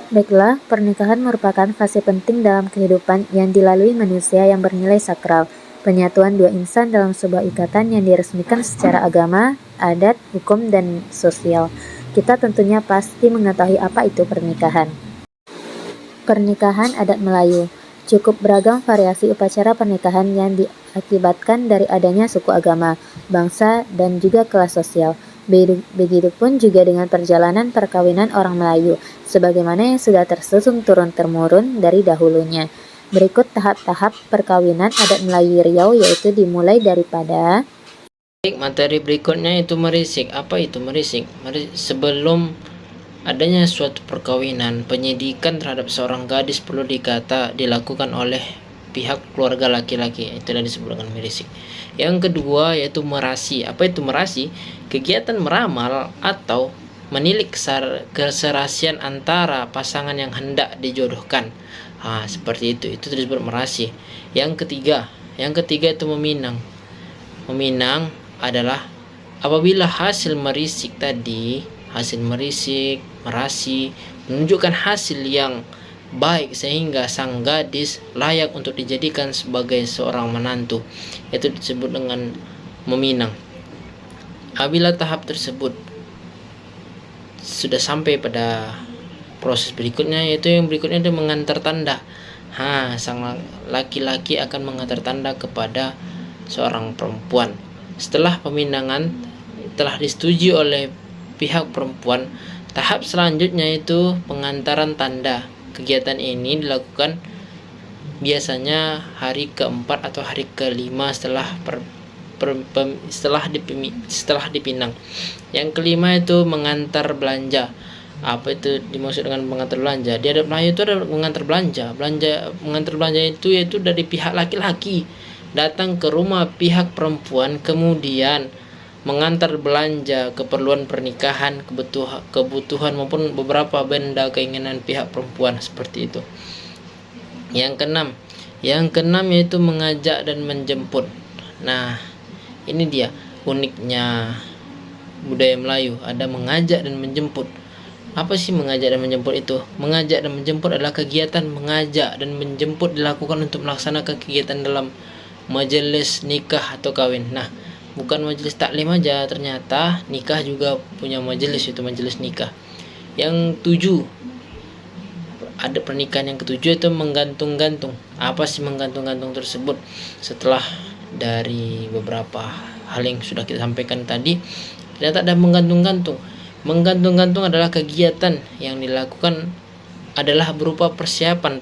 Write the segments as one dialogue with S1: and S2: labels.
S1: Baiklah, pernikahan merupakan fase penting dalam kehidupan yang dilalui manusia yang bernilai sakral. Penyatuan dua insan dalam sebuah ikatan yang diresmikan secara agama, adat, hukum, dan sosial. Kita tentunya pasti mengetahui apa itu pernikahan. Pernikahan adat Melayu. Cukup beragam variasi upacara pernikahan yang diakibatkan dari adanya suku agama, bangsa, dan juga kelas sosial. Begitupun juga dengan perjalanan perkawinan orang Melayu, sebagaimana yang sudah tersusun turun-temurun dari dahulunya. Berikut tahap-tahap perkawinan adat Melayu Riau, yaitu dimulai daripada
S2: Materi berikutnya itu merisik. Apa itu merisik? Sebelum adanya suatu perkawinan, penyidikan terhadap seorang gadis perlu dilakukan oleh pihak keluarga laki-laki. Itulah disebut dengan merisik. Yang kedua yaitu merasi. Apa itu merasi? Kegiatan meramal atau menilik keserasian antara pasangan yang hendak dijodohkan. Seperti itu. Itu disebut merasi. Yang ketiga itu meminang. Meminang adalah apabila hasil merasi, merasi menunjukkan hasil yang baik sehingga sang gadis layak untuk dijadikan sebagai seorang menantu, itu disebut dengan meminang. Apabila tahap tersebut sudah sampai pada proses berikutnya, yaitu yang berikutnya itu mengantar tanda. Sang laki-laki akan mengantar tanda kepada seorang perempuan. Setelah peminangan telah disetujui oleh pihak perempuan, tahap selanjutnya itu pengantaran tanda. Kegiatan ini dilakukan biasanya hari keempat atau hari kelima setelah dipinang. Yang kelima itu mengantar belanja. Apa itu dimaksud dengan mengantar belanja? Di adat Melayu itu ada mengantar belanja. Mengantar belanja itu yaitu dari pihak laki-laki datang ke rumah pihak perempuan, kemudian mengantar belanja keperluan pernikahan, kebutuhan maupun beberapa benda keinginan pihak perempuan, seperti itu. Yang keenam yaitu mengajak dan menjemput. Nah, ini dia uniknya budaya Melayu, ada mengajak dan menjemput. Apa sih mengajak dan menjemput itu? Mengajak dan menjemput adalah kegiatan mengajak dan menjemput dilakukan untuk melaksanakan kegiatan dalam majelis nikah atau kawin. Nah, bukan majelis taklim aja, ternyata nikah juga punya majelis, itu majelis nikah. Yang tujuh, ada pernikahan yang ketujuh itu menggantung-gantung. Apa sih menggantung-gantung tersebut? Setelah dari beberapa hal yang sudah kita sampaikan tadi, ternyata ada menggantung-gantung. Menggantung-gantung adalah kegiatan yang dilakukan adalah berupa persiapan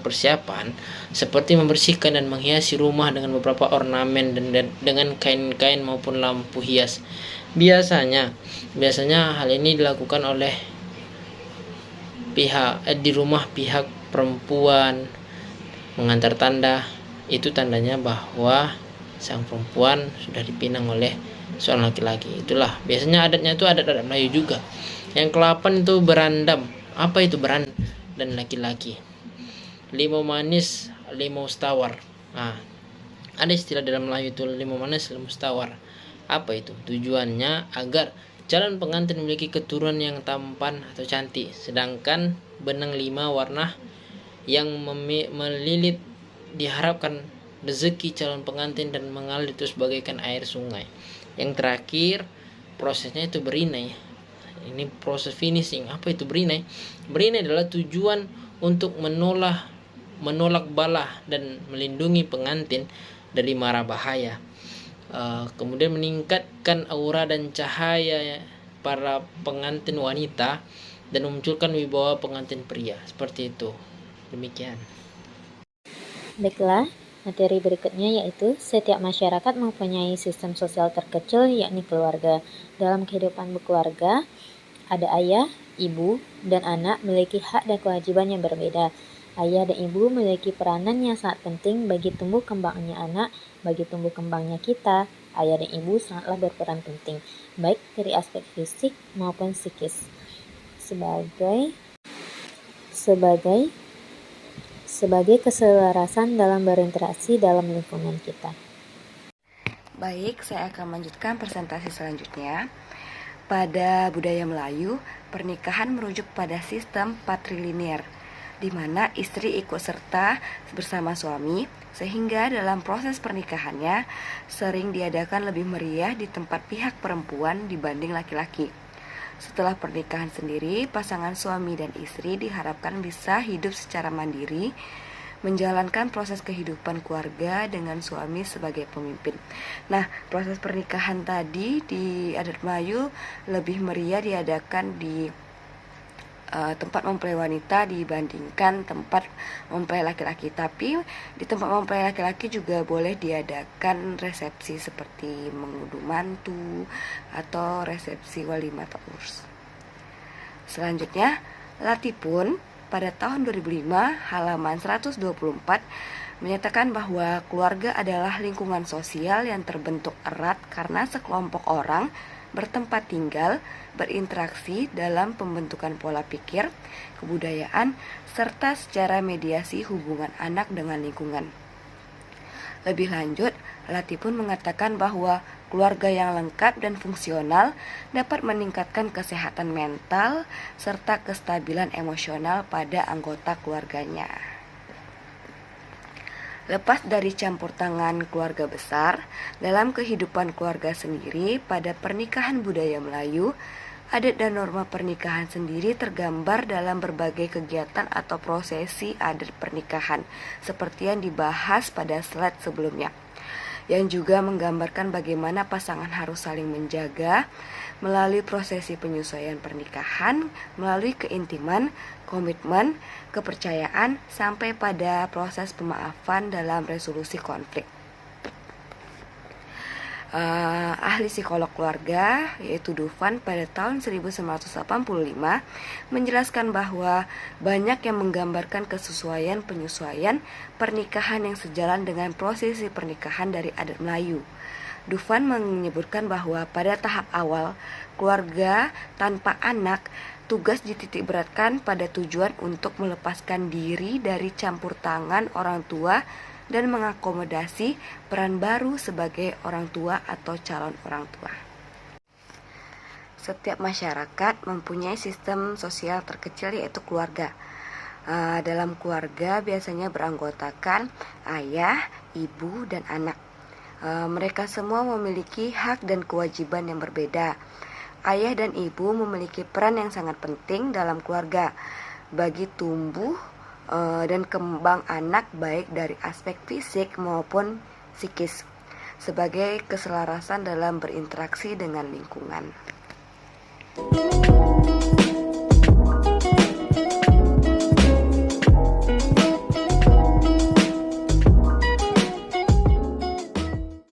S2: seperti membersihkan dan menghiasi rumah dengan beberapa ornamen dan dengan kain-kain maupun lampu hias. Biasanya hal ini dilakukan oleh di rumah pihak perempuan. Mengantar tanda, itu tandanya bahwa sang perempuan sudah dipinang oleh seorang laki-laki. Itulah biasanya adatnya itu adat Melayu juga. Yang ke-8 itu berandam. Apa itu berandam? Dan laki-laki, limau manis, limau tawar. Ada istilah dalam Melayu itu limau manis, limau tawar. Apa itu? Tujuannya agar calon pengantin memiliki keturunan yang tampan atau cantik, sedangkan benang 5 warna yang melilit diharapkan rezeki calon pengantin dan mengalir terus bagaikan air sungai. Yang terakhir prosesnya itu berinai. Ini proses finishing. Apa itu berinai? Berinai adalah tujuan untuk menolak bala dan melindungi pengantin dari mara bahaya. Kemudian meningkatkan aura dan cahaya para pengantin wanita dan memunculkan wibawa pengantin pria. Seperti itu. Demikian.
S1: Baiklah, materi berikutnya yaitu setiap masyarakat mempunyai sistem sosial terkecil, yakni keluarga. Dalam kehidupan berkeluarga, ada ayah, ibu, dan anak memiliki hak dan kewajiban yang berbeda. Ayah dan ibu memiliki peranan yang sangat penting bagi tumbuh kembangnya anak, bagi tumbuh kembangnya kita. Ayah dan ibu sangatlah berperan penting, baik dari aspek fisik maupun psikis. Sebagai keselarasan dalam berinteraksi dalam lingkungan kita.
S3: Baik, saya akan melanjutkan presentasi selanjutnya. Pada budaya Melayu, pernikahan merujuk pada sistem patrilinear. di mana istri ikut serta bersama suami, sehingga dalam proses pernikahannya sering diadakan lebih meriah di tempat pihak perempuan dibanding laki-laki. Setelah pernikahan sendiri, pasangan suami dan istri diharapkan bisa hidup secara mandiri, menjalankan proses kehidupan keluarga dengan suami sebagai pemimpin. Nah, proses pernikahan tadi di adat Melayu lebih meriah diadakan di tempat mempelai wanita dibandingkan tempat mempelai laki-laki. Tapi di tempat mempelai laki-laki juga boleh diadakan resepsi seperti mengunduh mantu atau resepsi walimah atau urs. Selanjutnya, Latipun pada tahun 2005 halaman 124 menyatakan bahwa keluarga adalah lingkungan sosial yang terbentuk erat karena sekelompok orang bertempat tinggal, berinteraksi dalam pembentukan pola pikir, kebudayaan, serta secara mediasi hubungan anak dengan lingkungan. Lebih lanjut, Latipun mengatakan bahwa keluarga yang lengkap dan fungsional dapat meningkatkan kesehatan mental serta kestabilan emosional pada anggota keluarganya. Lepas dari campur tangan keluarga besar, dalam kehidupan keluarga sendiri pada pernikahan budaya Melayu, adat dan norma pernikahan sendiri tergambar dalam berbagai kegiatan atau prosesi adat pernikahan, seperti yang dibahas pada slide sebelumnya, yang juga menggambarkan bagaimana pasangan harus saling menjaga melalui prosesi penyesuaian pernikahan, melalui keintiman, komitmen, kepercayaan, sampai pada proses pemaafan dalam resolusi konflik. Ahli psikolog keluarga yaitu Dufan pada tahun 1985 menjelaskan bahwa banyak yang menggambarkan kesesuaian penyesuaian pernikahan yang sejalan dengan prosesi pernikahan dari adat Melayu. Dufan menyebutkan bahwa pada tahap awal keluarga tanpa anak, tugas dititik beratkan pada tujuan untuk melepaskan diri dari campur tangan orang tua dan mengakomodasi peran baru sebagai orang tua atau calon orang tua. Setiap masyarakat mempunyai sistem sosial terkecil yaitu keluarga. Dalam keluarga biasanya beranggotakan ayah, ibu, dan anak. Mereka semua memiliki hak dan kewajiban yang berbeda. Ayah dan ibu memiliki peran yang sangat penting dalam keluarga bagi tumbuh dan kembang anak baik dari aspek fisik maupun psikis sebagai keselarasan dalam berinteraksi dengan lingkungan.